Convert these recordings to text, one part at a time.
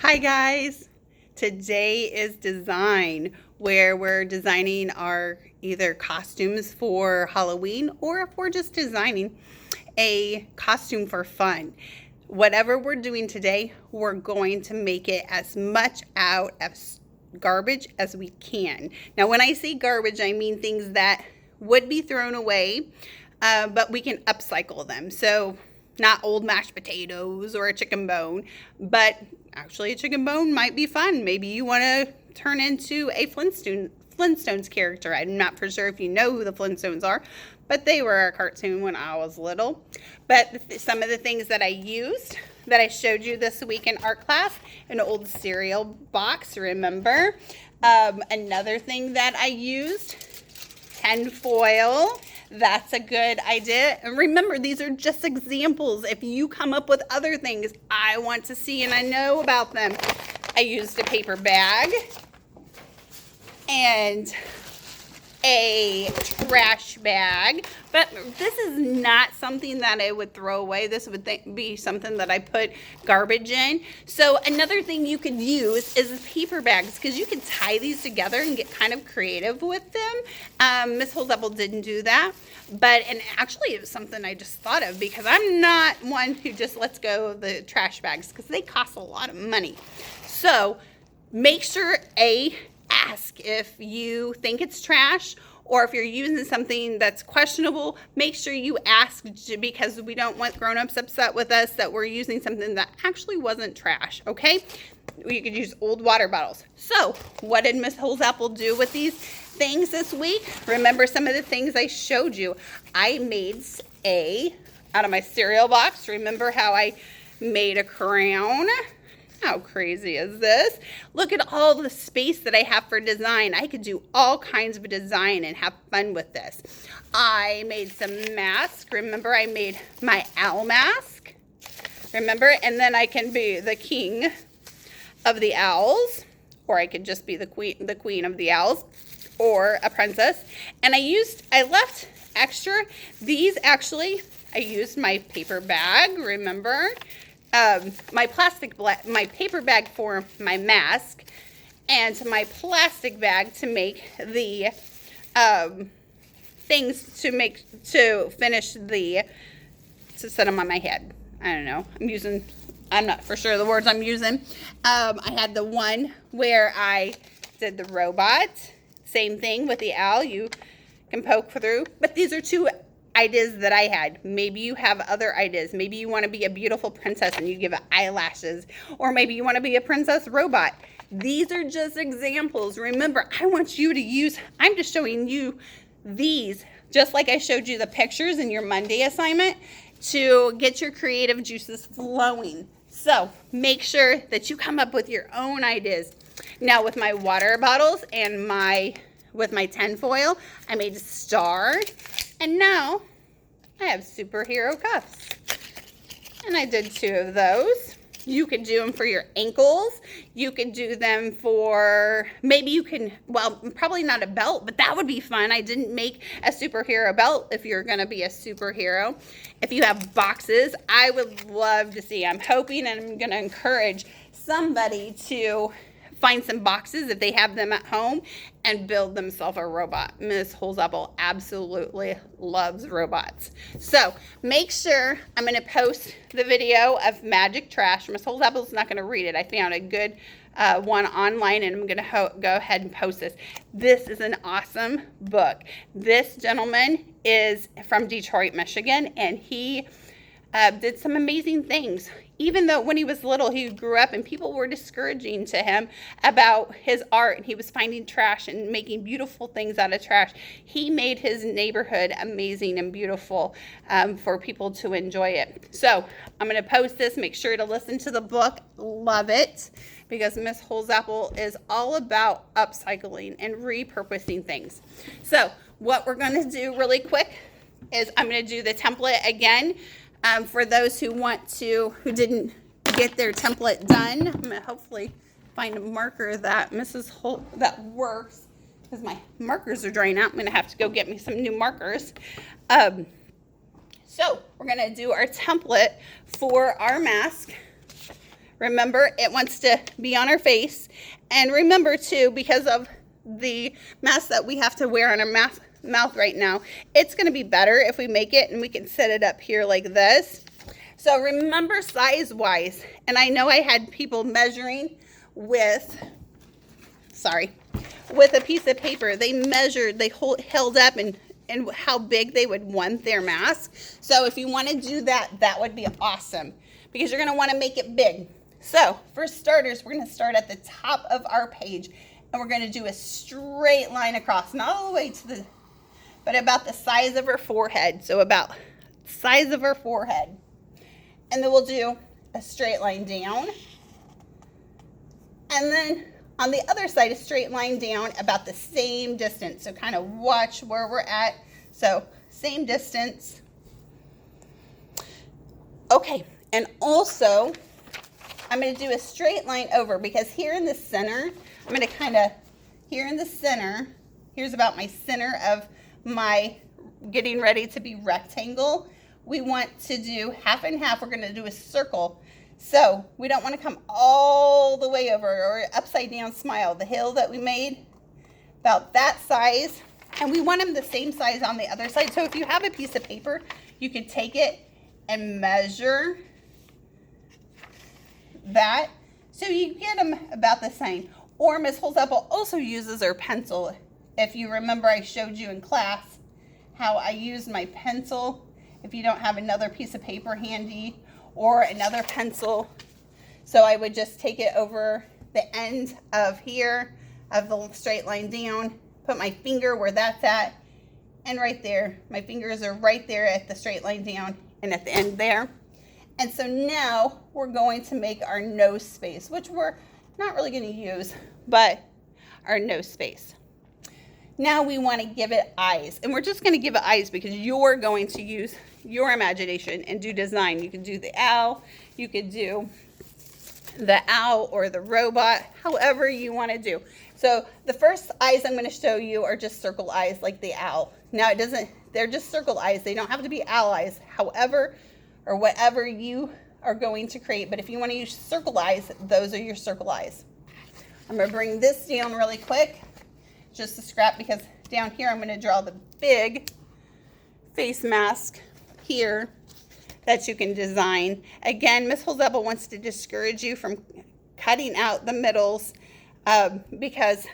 Hi guys! Today is design, where we're designing our either costumes for Halloween or if we're just designing a costume for fun. Whatever we're doing today, we're going to make it as much out of garbage as we can. Now when I say garbage, I mean things that would be thrown away, but we can upcycle them. So not old mashed potatoes or a chicken bone, but actually a chicken bone might be fun. Maybe you want to turn into a Flintstones character. I'm not for sure if you know who the Flintstones are, but they were a cartoon when I was little. But some of the things that I used that I showed you this week in art class, an old cereal box, remember? Another thing that I used, tin foil. That's a good idea. And remember, these are just examples. If you come up with other things I want to see and I know about them. I used a paper bag and a trash bag, but this is not something that I would throw away. This would be something that I put garbage in. So another thing you could use is paper bags, because you can tie these together and get kind of creative with them. Miss.Holsapple didn't do that, and actually it was something I just thought of, because I'm not one who just lets go of the trash bags, because they cost a lot of money. So make sure ask if you think it's trash, or if you're using something that's questionable, make sure you ask, because we don't want grown-ups upset with us that we're using something that actually wasn't trash, okay? You could use old water bottles. So what did Miss.Holsapple do with these things this week? Remember some of the things I showed you. I made out of my cereal box. Remember how I made a crown? How crazy is this? Look at all the space that I have for design. I could do all kinds of design and have fun with this. I made some masks. Remember, I made my owl mask. Remember? And then I can be the king of the owls, or I could just be the queen of the owls, or a princess. And I left extra. These actually, I used my paper bag, remember? My paper bag for my mask, and my plastic bag to make the things to finish to set them on my head. I don't know. I'm not for sure the words I'm using. I had the one where I did the robot. Same thing with the owl. You can poke through. But these are two ideas that I had. Maybe you have other ideas. Maybe you want to be a beautiful princess and you give it eyelashes, or maybe you want to be a princess robot. These are just examples. Remember, I'm just showing you these, just like I showed you the pictures in your Monday assignment, to get your creative juices flowing. So make sure that you come up with your own ideas. Now with my water bottles and with my tin foil, I made a star. And now I have superhero cuffs. And I did 2 of those. You could do them for your ankles. You could do them for, probably not a belt, but that would be fun. I didn't make a superhero belt if you're going to be a superhero. If you have boxes, I would love to see. I'm hoping and I'm going to encourage somebody to find some boxes if they have them at home and build themselves a robot. Miss.Holsapple absolutely loves robots. So make sure, I'm going to post the video of Magic Trash. Miss.Holsapple's not going to read it. I found a good one online, and I'm going to go ahead and post this. This is an awesome book. This gentleman is from Detroit, Michigan, and he did some amazing things. Even though when he was little, he grew up and people were discouraging to him about his art, and he was finding trash and making beautiful things out of trash. He made his neighborhood amazing and beautiful for people to enjoy it. So I'm going to post this. Make sure to listen to the book. Love it, because Miss.Holsapple is all about upcycling and repurposing things. So what we're going to do really quick is I'm going to do the template again. For those who didn't get their template done, I'm going to hopefully find a marker that that works, because my markers are drying out. I'm going to have to go get me some new markers. So we're going to do our template for our mask. Remember, it wants to be on our face. And remember too, because of the mask that we have to wear on our mouth right now, it's going to be better if we make it and we can set it up here like this. So remember size wise, and I know I had people measuring with a piece of paper. They measured, they held up and how big they would want their mask. So if you want to do that, that would be awesome, because you're going to want to make it big. So for starters, we're going to start at the top of our page, and we're going to do a straight line across, not all the way to the, but about the size of her forehead. So about the size of her forehead. And then we'll do a straight line down. And then on the other side, a straight line down about the same distance. So kind of watch where we're at. So same distance. Okay, and also I'm going to do a straight line over, because here in the center, I'm going to kind of, here in the center, here's about my center of my getting ready to be rectangle. We want to do half and half. We're going to do a circle. So we don't want to come all the way over, or upside down smile. The hill that we made, about that size. And we want them the same size on the other side. So if you have a piece of paper, you could take it and measure that, so you get them about the same. Or Miss Holsapple also uses her pencil. If you remember, I showed you in class how I used my pencil. If you don't have another piece of paper handy or another pencil, so I would just take it over the end of here of the straight line down, put my finger where that's at, and right there, my fingers are right there at the straight line down and at the end there. And so now we're going to make our nose space, which we're not really going to use, but our nose space. Now we want to give it eyes, and we're just going to give it eyes because you're going to use your imagination and do design. You can do the owl, you could do the owl or the robot, however you want to do. So the first eyes I'm going to show you are just circle eyes like the owl. Now they're just circle eyes. They don't have to be owl eyes, however, or whatever you are going to create. But if you want to use circle eyes, those are your circle eyes. I'm going to bring this down really quick, just a scrap, because down here I'm going to draw the big face mask here that you can design. Again, Miss Holsapple wants to discourage you from cutting out the middles because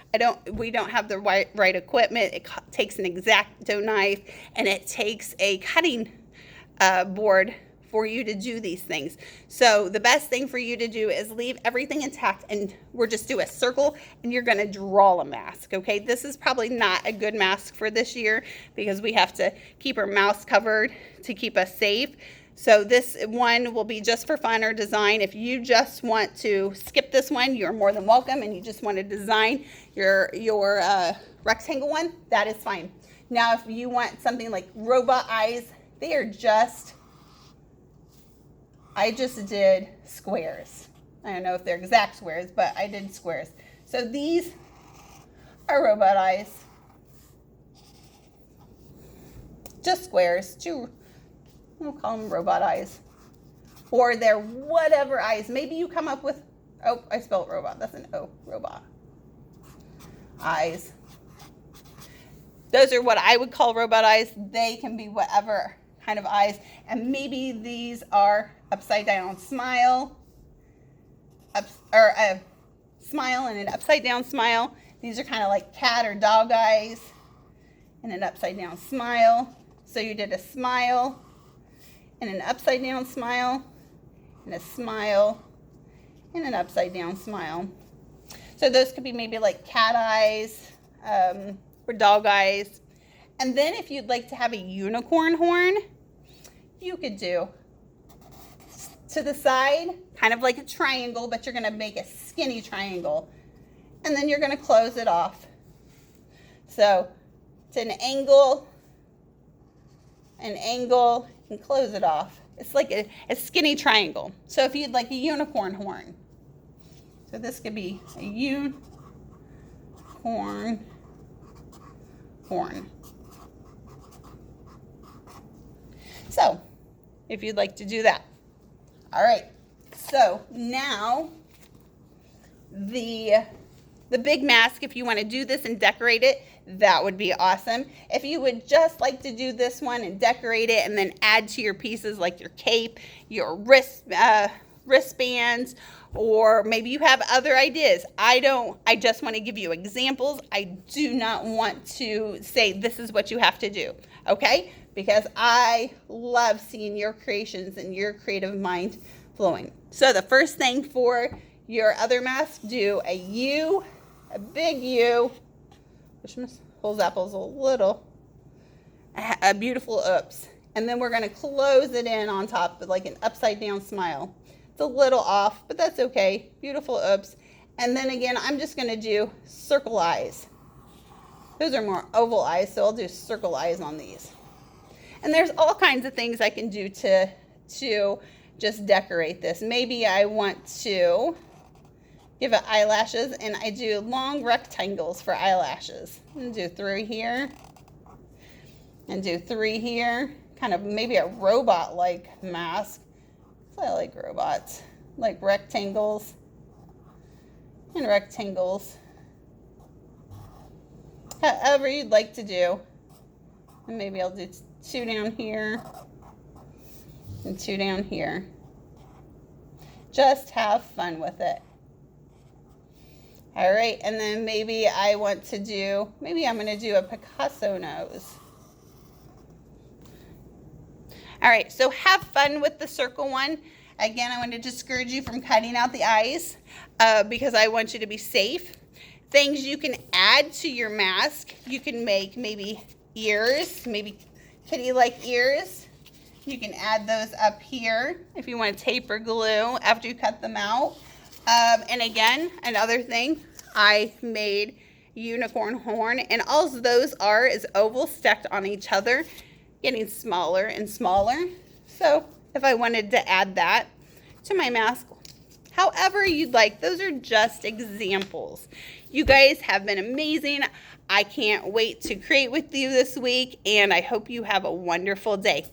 we don't have the right equipment. It takes an X-Acto knife, and it takes a cutting board for you to do these things. So the best thing for you to do is leave everything intact, and we're just do a circle, and you're going to draw a mask. Okay, this is probably not a good mask for this year because we have to keep our mouths covered to keep us safe. So this one will be just for fun or design. If you just want to skip this one, you're more than welcome, and you just want to design your rectangle one, that is fine. Now if you want something like robot eyes, they are just, I just did squares. I don't know if they're exact squares, but I did squares. So these are robot eyes. Just squares. We'll call them robot eyes. Or they're whatever eyes. Maybe you come up with, oh, I spelled robot. That's an O, robot. Eyes. Those are what I would call robot eyes. They can be whatever kind of eyes. And maybe these are upside down smile, or a smile and an upside down smile. These are kind of like cat or dog eyes and an upside down smile. So you did a smile and an upside down smile and a smile and an upside down smile. So those could be maybe like cat eyes or dog eyes. And then if you'd like to have a unicorn horn, you could do to the side, kind of like a triangle, but you're going to make a skinny triangle. And then you're going to close it off. So it's an angle, and close it off. It's like a skinny triangle. So if you'd like a unicorn horn, so this could be a unicorn horn. So if you'd like to do that. All right, So now the big mask, if you want to do this and decorate it, that would be awesome. If you would just like to do this one and decorate it and then add to your pieces like your cape, your wristbands, or maybe you have other ideas. I just want to give you examples. I do not want to say this is what you have to do, okay? Because I love seeing your creations and your creative mind flowing. So the first thing for your other mask, do a U, a big U, which Mrs.Holsapple's a beautiful oops. And then we're going to close it in on top with like an upside down smile. It's a little off, but that's okay. Beautiful oops. And then again, I'm just going to do circle eyes. Those are more oval eyes, so I'll do circle eyes on these. And there's all kinds of things I can do to just decorate this. Maybe I want to give it eyelashes, and I do long rectangles for eyelashes. I'm going to do 3 here and do 3 here. Kind of maybe a robot-like mask. I like robots. Like rectangles and rectangles. However you'd like to do. And maybe I'll do 2 down here and 2 down here. Just have fun with it. All right, and then maybe I'm going to do a Picasso nose. All right, so have fun with the circle one. Again, I want to discourage you from cutting out the eyes because I want you to be safe. Things you can add to your mask. You can make maybe ears, maybe kitty-like ears. You can add those up here if you want to tape or glue after you cut them out. And again, another thing, I made unicorn horn, and all those are is ovals stacked on each other, getting smaller and smaller. So if I wanted to add that to my mask, however you'd like, those are just examples. You guys have been amazing. I can't wait to create with you this week, and I hope you have a wonderful day.